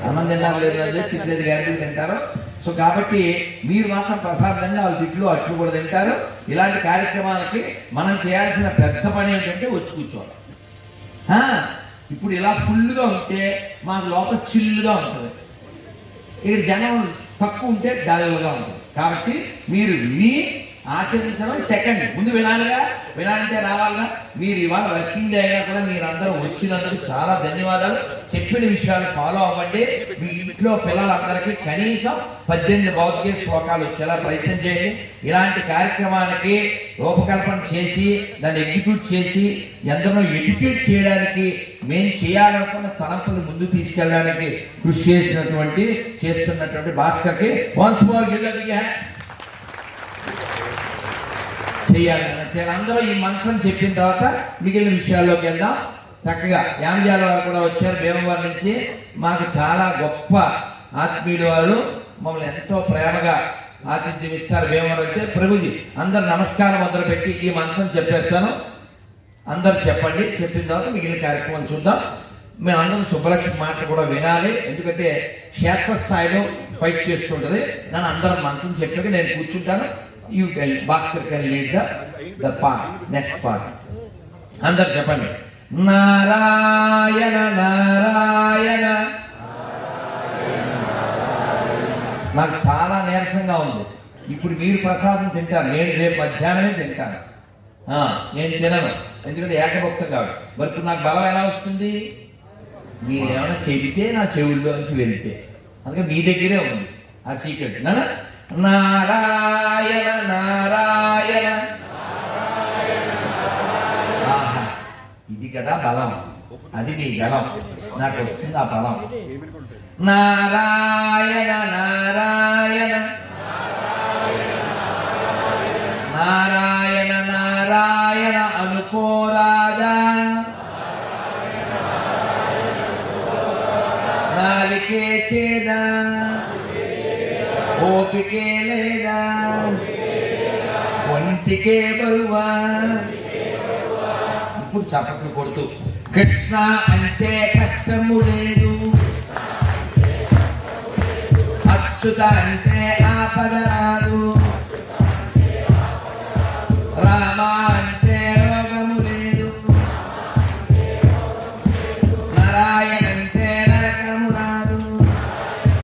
అన్నం తిన్నారు లేదు తిట్లేదు గ్యారెంటీ తింటారు. సో కాబట్టి మీరు మాత్రం ప్రసాదాన్ని వాళ్ళు తిట్లు అట్లు కూడా తింటారు. ఇలాంటి కార్యక్రమాలకి మనం చేయాల్సిన పెద్ద పని ఏంటంటే వచ్చి కూర్చోవాలి. ఇప్పుడు ఇలా ఫుల్గా ఉంటే మాకు లోపల చిల్లుగా ఉంటుంది, ఇక్కడ జనం తక్కువ ఉంటే డల్గా ఉంటుంది. కాబట్టి మీరు విని ఆచరించడం సెకండ్, ముందు వినాలిగా, వినాలంటే రావాలిగా. మీరు ఇవాళ వర్కింగ్ డే అయినా కూడా మీరందరూ వచ్చినందుకు చాలా ధన్యవాదాలు. చెప్పిన విషయాలు ఫాలో అవ్వండి. మీ ఇంట్లో పిల్లలందరికీ కనీసం 18 భౌతిక శ్లోకాలు వచ్చేలా ప్రయత్నం చేయండి. ఇలాంటి కార్యక్రమానికి రూపకల్పన చేసి దాన్ని ఎగ్జిక్యూట్ చేసి ఎందరో ఎడ్యుకేట్ చేయడానికి, మేము చేయాలనుకున్న తలంపులు ముందు తీసుకెళ్ళడానికి కృషి చేస్తున్నటువంటి భాస్కర్కి వన్స్ మోర్ చేయాలి. అందరూ ఈ మంత్రం చెప్పిన తర్వాత మిగిలిన విషయాల్లోకి వెళ్దాం. చక్కగా యామజాల వారు కూడా వచ్చారు భీమవరం నుంచి. మాకు చాలా గొప్ప ఆత్మీయులు వారు, మమ్మల్ని ఎంతో ప్రేమగా ఆతిథ్యం ఇస్తారు. భీమవరం అయితే ప్రభుజీ అందరు నమస్కారం మొదలుపెట్టి ఈ మంత్రం చెప్పేస్తాను, అందరు చెప్పండి. చెప్పిన తర్వాత మిగిలిన కార్యక్రమం చూద్దాం. మేమందరం సుబ్బలక్ష్మి మాటలు కూడా వినాలి, ఎందుకంటే క్షేత్రస్థాయిలో ఫైట్ చేస్తుంటది. నన్ను అందరం మంత్రం చెప్పాక నేను కూర్చుంటాను. You can, Bhaskar can lead the part, next part. అందరు చెప్పండి. నారాయణ నారాయణ. నాకు చాలా నీరసంగా ఉంది. ఇప్పుడు మీరు ప్రసాదం తింటారు, నేను రేపు మధ్యాహ్నమే తింటాను. నేను తినను, ఎందుకంటే ఏకభక్తం కాబట్టి. మరి ఇప్పుడు నాకు బలం ఎలా వస్తుంది? మీరేమైనా చెబితే నా చెవుల్లోంచి వెళ్తే, అందుకే మీ దగ్గరే ఉంది ఆ సీక్రెట్. నారాయణ నారాయణ. ఇది కదా బలం, అది మీ గలం. నాకు వస్తుంది ఆ బలం. నారాయణ నారాయణ నారాయణ నారాయణ అనుకోరాదా, నాలికే చేదా, ఓపికే లేదా, ఒంటికే బరువా. ఇప్పుడు చప్పట్లు కొడుతూ కృష్ణ అంటే కష్టము లేదు, అచ్యుత అంటే ఆపద రాదు,